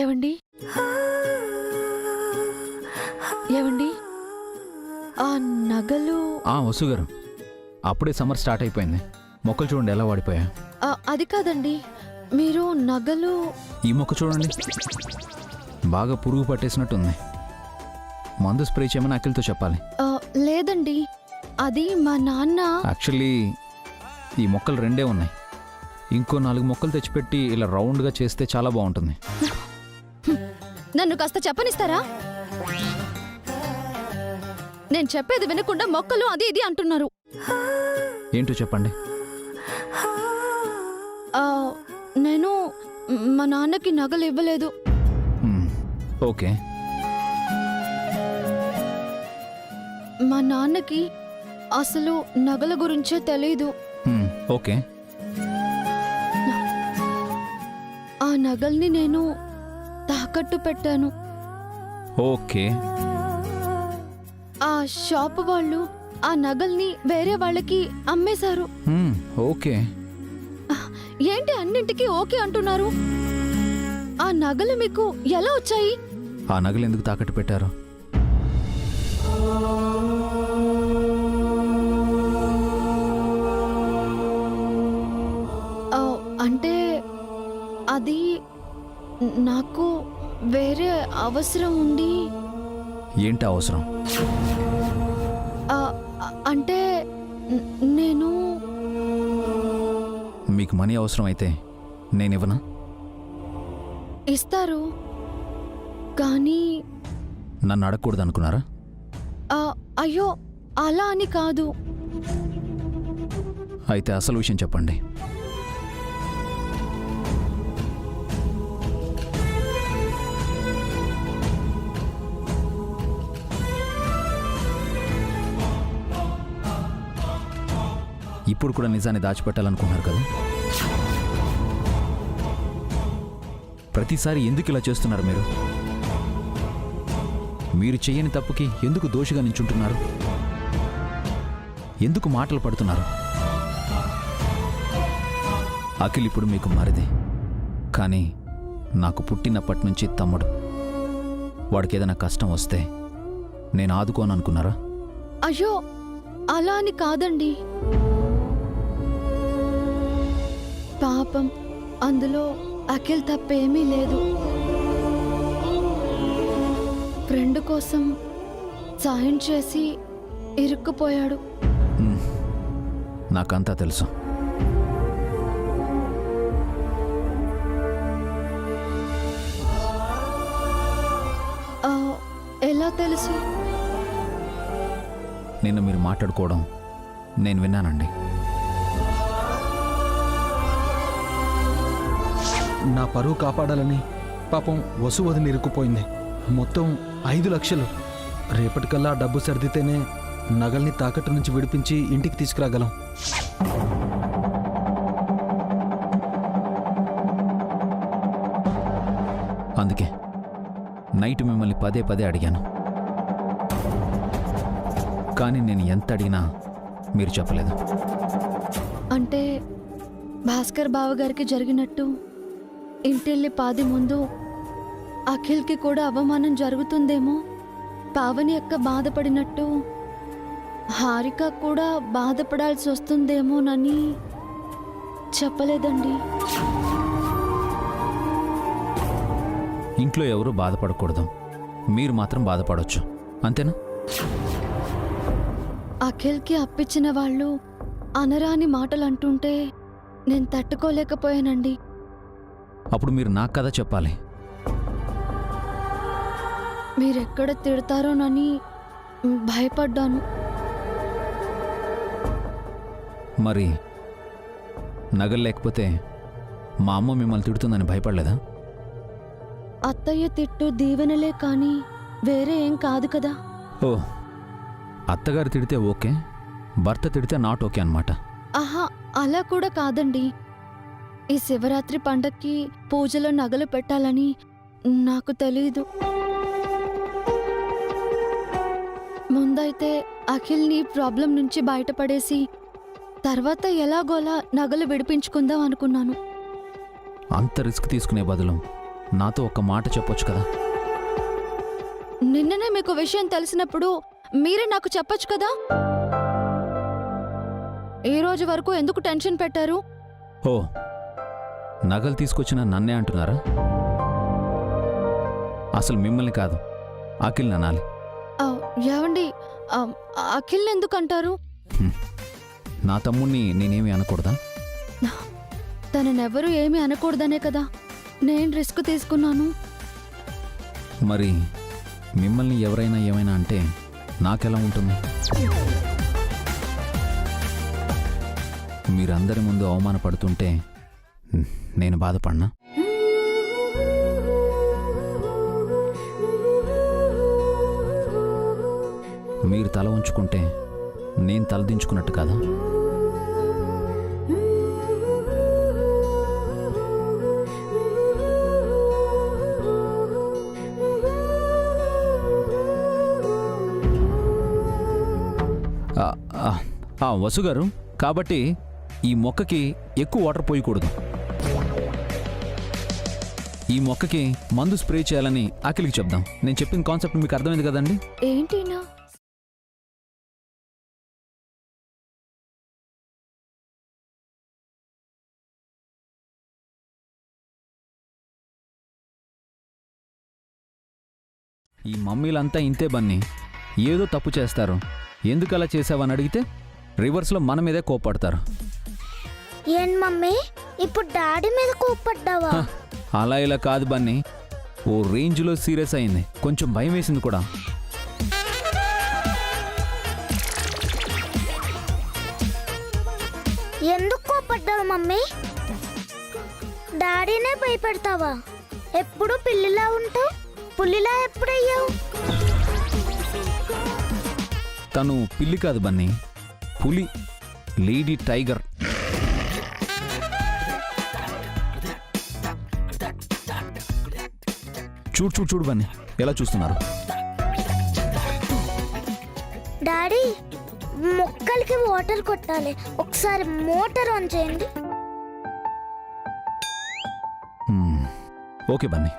ఏవండి ఏవండి ఆ నగలు వసుగారు, అప్పుడే సమ్మర్ స్టార్ట్ అయిపోయింది. మొక్కలు చూడండి ఎలా వాడిపోయా. అది కాదండి, మీరు నగలు. ఈ మొక్క చూడండి, బాగా పురుగు పట్టేసినట్టుంది. మందు స్ప్రే చేయమని అఖిల్తో చెప్పాలి. లేదండి, అది మా నాన్న. యాక్చువల్లీ ఈ మొక్కలు రెండే ఉన్నాయి. ఇంకో 4 మొక్కలు తెచ్చిపెట్టి ఇలా రౌండ్గా చేస్తే చాలా బాగుంటుంది. నన్ను కాస్త చెప్పనిస్తారా? నేను చెప్పేది వినకుండా మొక్కలు అది ఇది అంటున్నారు. ఏంటో చెప్పండి. నేను మా నాన్నకి నగలు ఇవ్వలేదు. ఓకే. మా నాన్నకి అసలు నగల గురించే తెలీదు. ఓకే. ఆ నగల్ని నేను తాకట్టు పెట్టాను. ఓకే. ఆ షాపు వాళ్ళు ఆ నగల్ని వేరే వాళ్ళకి అమ్మేశారు. ఓకే. ఏంటి అన్నింటికి ఓకే అంటున్నారు? ఆ నగలు మీకు ఎలా వచ్చాయి? ఆ నగలు ఎందుకు తాకట్టు పెట్టారు? అంటే అది నాకు వేరే అవసరం ఉంది. ఏంటి అవసరం? అంటే నేను. మీకు మనీ అవసరం అయితే నేనివ్వనా? ఇస్తారు, కానీ నన్ను అడగకూడదు అనుకున్నారా? అయ్యో అలా అని కాదు. అయితే అసలు విషయం చెప్పండి. ఇప్పుడు కూడా నిజాన్ని దాచిపెట్టాలనుకున్నారు కదా? ప్రతిసారి ఎందుకు ఇలా చేస్తున్నారు మీరు? మీరు చేయని తప్పుకి ఎందుకు దోషిగా నించుంటున్నారు? ఎందుకు మాటలు పడుతున్నారు? అఖిల్ ఇప్పుడు మీకు మరిది, కానీ నాకు పుట్టినప్పటి నుంచి తమ్ముడు. వాడికి ఏదైనా కష్టం వస్తే నేను ఆదుకోననుకున్నారా? అయ్యో అలా అని కాదండి. పాపం అందులో అఖిల్ తప్పేమీ లేదు. ఫ్రెండ్ కోసం సాయం చేసి ఇరుక్కుపోయాడు. నాకంతా తెలుసు. ఎలా తెలుసు? నిన్న మీరు మాట్లాడుకోవడం నేను విన్నానండి. నా పరువు కాపాడాలని పాపం వసు వదిలి ఇరుక్కుపోయింది. మొత్తం 5 లక్షలు. రేపటికల్లా డబ్బు సర్దితేనే నగల్ని తాకట్టు నుంచి విడిపించి ఇంటికి తీసుకురాగలం. అందుకే నైట్ మిమ్మల్ని పదే పదే అడిగాను, కానీ నేను ఎంత అడిగినా మీరు చెప్పలేదు. అంటే భాస్కర్ బావగారికి జరిగినట్టు ఇంటిల్లి పాది ముందు అఖిల్కి కూడా అవమానం జరుగుతుందేమో, పావని అక్క బాధపడినట్టు హారిక కూడా బాధపడాల్సి వస్తుందేమోనని చెప్పలేదండి. ఇంట్లో ఎవరూ బాధపడకూడదు, మీరు మాత్రం బాధపడవచ్చు, అంతేనా? అఖిల్కి అప్పిచ్చిన వాళ్ళు అనరాని మాటలు అంటుంటే నేను తట్టుకోలేకపోయానండి. అప్పుడు మీరు నాకు కదా చెప్పాలి. మీరెక్కడ తిడతారోనని భయపడ్డాను. మరి నగలు లేకపోతే మా అమ్మ మిమ్మల్ని తిడుతుందని భయపడలేదా? అత్తయ్య తిట్టు దీవెనలే కానీ వేరే ఏం కాదు కదా. ఓ, అత్తగారు తిడితే ఓకే, భర్త తిడితే నాట్ ఓకే అన్నమాట. ఆహా, అలా కూడా కాదండి. ఈ శివరాత్రి పండక్కి పూజలో నగలు పెట్టాలని నాకు తెలీదు. ముందైతే అఖిల్ని ప్రాబ్లం నుంచి బయటపడేసి తర్వాత ఎలాగోలా నగలు విడిపించుకుందాం అనుకున్నాను. అంత రిస్క్ తీసుకునే బదులు నాతో ఒక్క మాట చెప్పొచ్చు కదా. నిన్ననే మీకు విషయం తెలిసినప్పుడు మీరే నాకు చెప్పొచ్చు కదా. ఈ రోజు వరకు ఎందుకు టెన్షన్ పెట్టారు? ఓ, నగలు తీసుకొచ్చిన నన్నే అంటున్నారా? అసలు మిమ్మల్ని కాదు, అఖిల్ అనాలి. ఏవండి, అఖిల్ ఎందుకు అంటారు? నా తమ్ముణ్ణి నేనేమి అనకూడదా? తననెవరూ ఏమీ అనకూడదనే కదా నేను రిస్క్ తీసుకున్నాను. మరి మిమ్మల్ని ఎవరైనా ఏమైనా అంటే నాకెలా ఉంటుంది? మీరందరి ముందు అవమానపడుతుంటే నేను బాధపడినా? మీరు తల ఉంచుకుంటే నేను తలదించుకున్నట్టు కదా? వసు గారు, కాబట్టి ఈ మొక్కకి ఎక్కువ వాటర్ పోయకూడదు. ఈ మొక్కకి మందు స్ప్రే చేయాలని అఖిల్కి చెప్దాం. నేను చెప్పిన కాన్సెప్ట్ మీకు అర్థమైంది కదండి? ఏంటినా? ఈ మమ్మీలంతా ఇంతే బన్నీ, ఏదో తప్పు చేస్తారు. ఎందుకు అలా చేసావని అడిగితే రివర్స్లో మన మీదే కోప్పడతారు. ఏం మమ్మీ, ఇప్పుడు డాడీ మీద కోప్పడ్డావా? అలా ఇలా కాదు బన్నీ, ఓ రేంజ్లో సీరియస్ అయింది. కొంచెం భయం వేసింది కూడా. ఎందుకు కోప్పడ్డావు మమ్మీ? డాడీనే భయపెడతావా? ఎప్పుడు పిల్లిలా ఉంటావు, పులిలా ఎప్పుడయ్యావు? తను పిల్లి కాదు బన్నీ, పులి, లేడీ టైగర్. చూడు చూడు చూడు బన్నీ, ఎలా చూస్తున్నారు? డాడీ, మొక్కలకి వాటర్ కొట్టాలి. ఒకసారి మోటార్ ఆన్ చేయండి. ఓకే బన్నీ.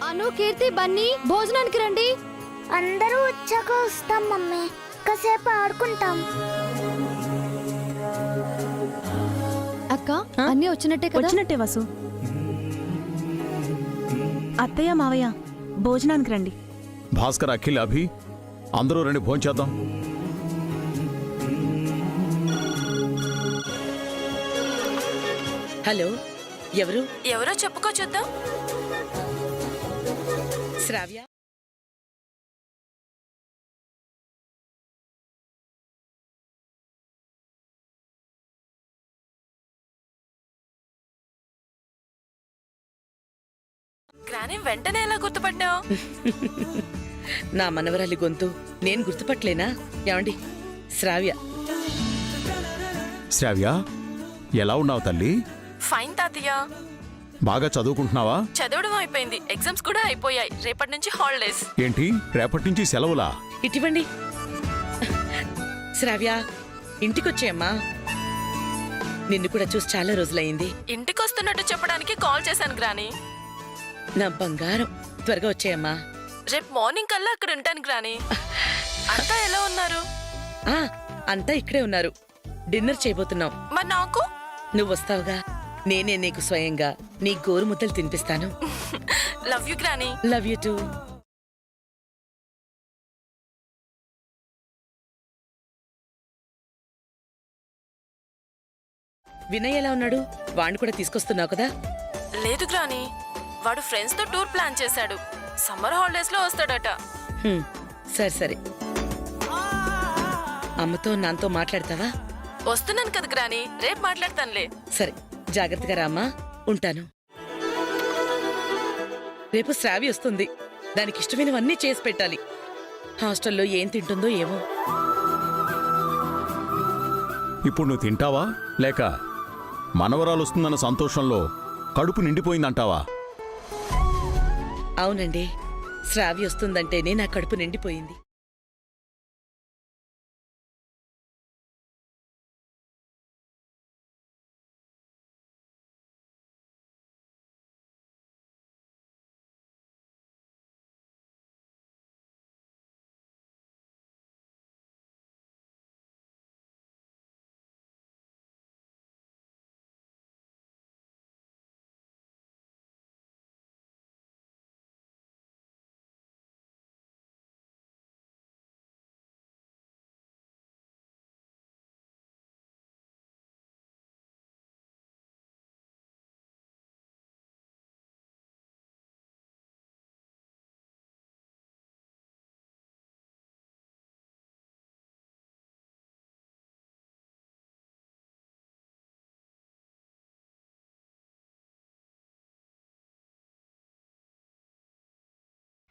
అను, కీర్తి, బన్నీ భోజనానికి రండి. అందరూ వచ్చాక వస్తాం మమ్మీ, కాసేపు ఆడుకుంటాం. అక్క ఆ? అన్నీ వచ్చినట్టే కదా వచ్చినట్టే వసు. అత్తయ్య మావయ్య భోజనానికి రండి. భాస్కర్, అఖిల్, అభి అందరూ రండి, భోంచేద్దాం. హలో, ఎవరు? ఎవరో చెప్పుకో చూద్దాం. శ్రావ్య. గ్రాని వెంటనే ఎలా గుర్తుపట్టావు? నా మనవరాలి గొంతు నేను గుర్తుపట్టలేనా? ఏమండి, శ్రావ్య. శ్రావ్య, ఎలా ఉన్నావు తల్లి? ఫైన్ తాతయ్య. బాగా చదువుకుంటున్నావా? చదవడం అయిపోయింది, ఎగ్జామ్స్ కూడా అయిపోయాయి. రేపటి నుంచి హాలిడేస్. ఏంటి, రేపటి నుంచి సెలవులా? ఇటివ్వండి. శ్రావ్య, ఇంటికొచ్చేయమ్మా. నిన్ను కూడా చూసి చాలా రోజులైంది. ఇంటికొస్తున్నట్టు చెప్పడానికి కాల్ చేశాను గ్రాని. నా బంగారం, త్వరగా వచ్చేయమ్మా. రేపు మార్నింగ్ కల్లా అక్కడ ఉంటాను గ్రాని. అంతా ఎలా ఉన్నారు? ఆ, అంతా ఇక్కడే ఉన్నారు. డిన్నర్ చేయబోతున్నాం. మరి నాకు? నువ్వు వస్తావుగా, నేనే నీకు స్వయంగా నీ గోరు ముద్దలు తినిపిస్తాను. Love you granny. Love you too. Vinay ఎలా ఉన్నాడు? వాణ్ణి కూడా తీసుకొస్తున్నావు కదా? లేదు గ్రాని, వాడు ఫ్రెండ్స్ తో టూర్ ప్లాన్ చేశాడు. సమ్మర్ హాలిడేస్ లో వస్తాడట. సరే సరే. అమ్మతో నాతో మాట్లాడతావా? వస్తున్నాను కదా గ్రాని, రేపు మాట్లాడతానులే. సరే, జాగ్రత్తగా రామ్మా. ఉంటాను. రేపు శ్రావి వస్తుంది. దానికి ఇష్టమైనవన్నీ చేసి పెట్టాలి. హాస్టల్లో ఏం తింటుందో ఏమో. ఇప్పుడు నువ్వు తింటావా, లేక మనవరాలు వస్తుందన్న సంతోషంలో కడుపు నిండిపోయిందంటావా? అవునండి, శ్రావి వస్తుందంటేనే నా కడుపు నిండిపోయింది.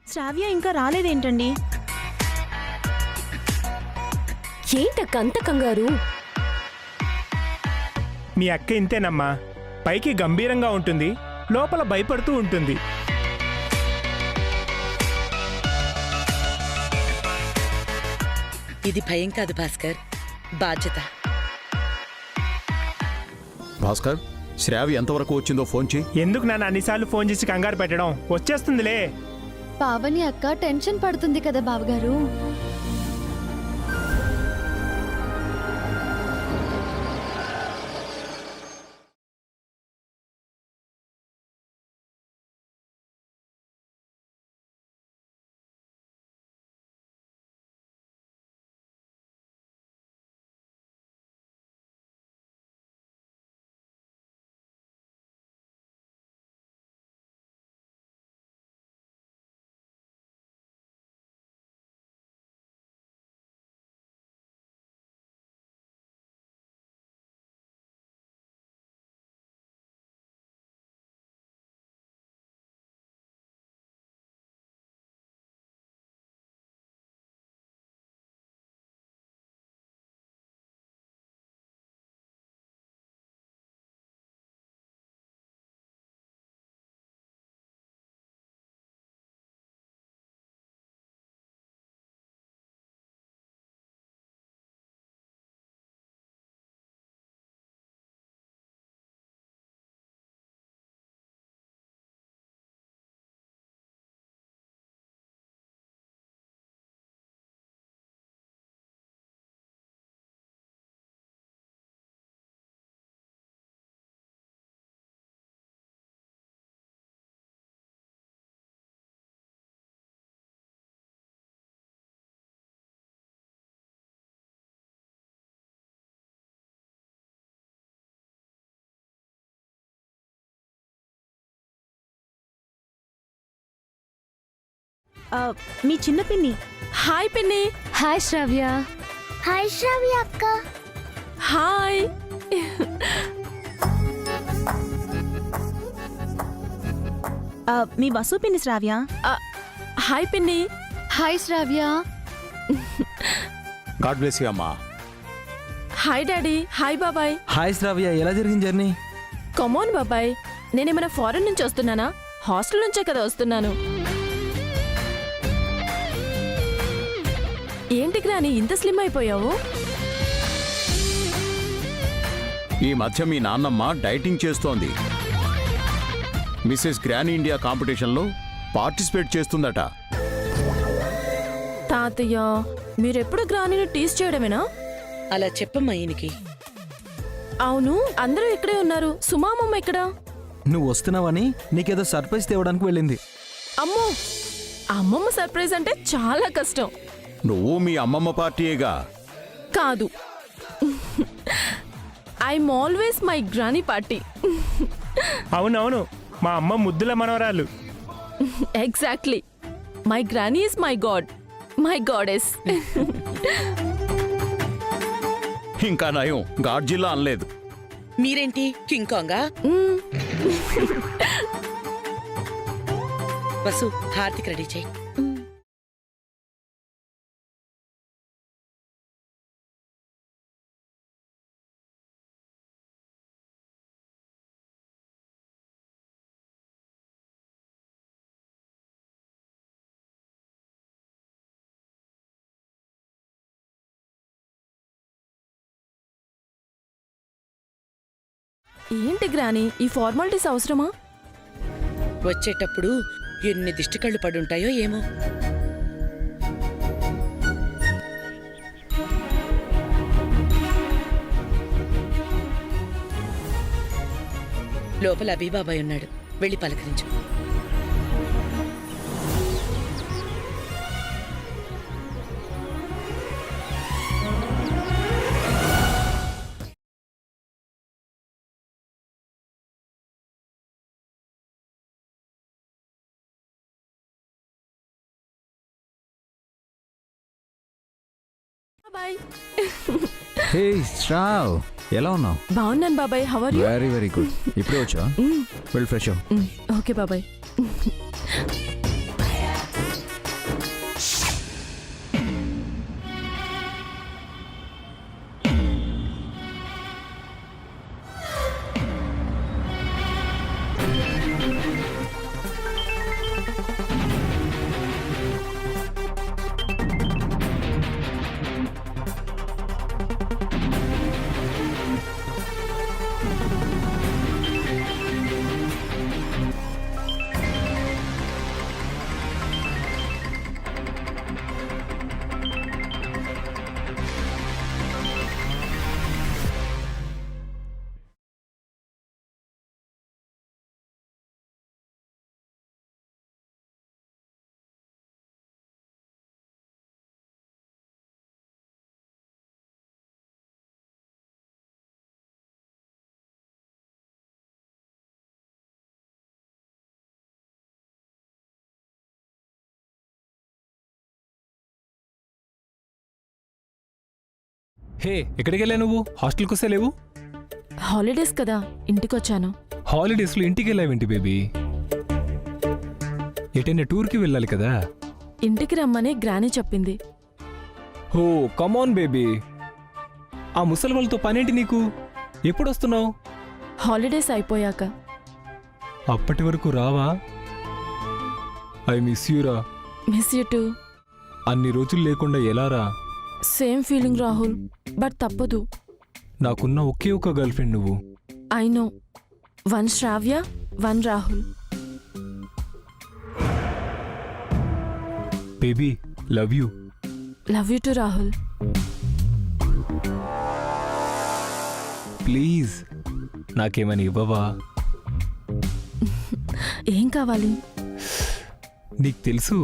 శ్రావ్య ఇంకా రాలేదేంటండి? ఏంటక్క అంత కంగారు? మీ అక్క ఇంతేనమ్మా, పైకి గంభీరంగా ఉంటుంది, లోపల భయపడుతూ ఉంటుంది. ఇది భయం కాదు భాస్కర్, బాధ్యత. భాస్కర్, శ్రావి ఎంతవరకు వచ్చిందో ఫోన్ చేయి. ఎందుకు నన్ను అన్నిసార్లు ఫోన్ చేసి కంగారు పెట్టడం? వచ్చేస్తుందిలే. పావని అక్క టెన్షన్ పడుతుంది కదా బావగారు. మీ చిన్న పిన్ని. హాయ్ పిన్ని. హాయ్ శ్రావ్య. హాయ్ శ్రావ్య అక్క. హాయ్. మీ వసు పిన్ని శ్రావ్య. హాయ్ పిన్ని. Hi Shravya. God bless you అమ్మా. Hi daddy. హాయ్ బాబాయ్. హాయ్ శ్రావ్య, ఎలా జరిగింది జర్నీ? కమోన్ బాబాయ్, నేనేమైనా ఫారెన్ నుంచి వస్తున్నానా? హాస్టల్ నుంచే కదా వస్తున్నాను. ఏంటి గ్రాని ఇంత స్లిమ్ అయిపోయావు? ఈ మధ్య మీ నాన్నమ్మ డైటింగ్ చేస్తోంది. మిసెస్ గ్రాండ్ ఇండియా కాంపిటీషన్లో పార్టిసిపేట్ చేస్తుందట. తాతయ్య, మీరెప్పుడు గ్రానీని టీస్ చేయడమేనా? అలా చెప్పమ్మా ఈయనకి. అవును, అందరూ ఇక్కడే ఉన్నారు. సుమామమ్మ ఎక్కడా? నువ్వు వస్తున్నావని నీకేదో సర్ప్రైజ్ తేవడానికి వెళ్ళింది. అమ్మో, అమ్మమ్మ సర్ప్రైజ్ అంటే చాలా కష్టం. నువ్వు మీ అమ్మమ్మ పార్టీయేగా. కాదు, I'm always my granny party. అవునవును, మా అమ్మ ముద్దుల మనవరాలు. Exactly, my granny is my God, my goddess. ఇంకా నయం గాడ్జిల్లా అనలేదు. మీరేంటి కింగ్ కాంగా? వసు, హార్దిక్ రెడీ చేయి. ఏంటి గ్రానీ, ఈ ఫార్మాలిటీస్ అవసరమా? వచ్చేటప్పుడు ఎన్ని దిష్టికళ్ళు పడుంటాయో ఏమో. లోపల అబీబాబాయ్ ఉన్నాడు, వెళ్ళి పలకరించు. బాయ్. హే శ్రావ్, ఎలా ఉన్నావు? బాగున్నాను బాబాయ్. How are you? Very very good. ఇప్పుడే వచ్చా? వెల్ ఫ్రెష్ అవ్వు. ఓకే బాబాయ్. హే, ఎక్కడికి వెళ్ళా నువ్వు? హాస్టల్కి వస్తే లేవు? హాలిడేస్ కదా, ఇంటికొచ్చాను. హాలిడేస్లో ఇంటికి వెళ్ళావేంటి బేబీ? ఎటైనా టూర్కి వెళ్ళాలి కదా. ఇంటికి రమ్మని గ్రానీ చెప్పింది. హో కమాన్ బేబీ, ఆ ముసలి వాళ్ళతో పనేంటి నీకు? ఎప్పుడు వస్తున్నావు? హాలిడేస్ అయిపోయాక. అప్పటి వరకు రావా? ఐ మిస్ యూరా. Miss you too. అన్ని రోజులు లేకుండా ఎలా రా? సేమ్ ఫీలింగ్ రాహుల్, బట్ తప్పదు. నాకున్న ఒకే ఒక గర్ల్ ఫ్రెండ్ నువ్వు. I know, one Shravya, one Rahul. Baby, love you. Love you too Rahul. Please నాకేమని ఇవ్వవా? ఏం కావాలి? నీకు తెలుసు.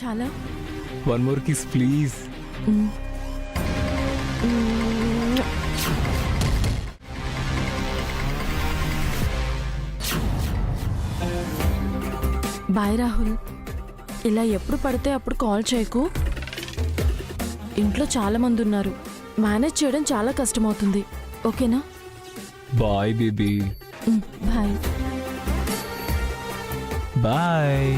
చాలా one more kiss please. Bye Rahul, ఇలా ఎప్పుడు పడితే అప్పుడు కాల్ చేయకు. ఇంట్లో చాలా మంది ఉన్నారు, మేనేజ్ చేయడం చాలా కష్టమవుతుంది. ఓకేనా? Bye baby. బాయ్. బాయ్.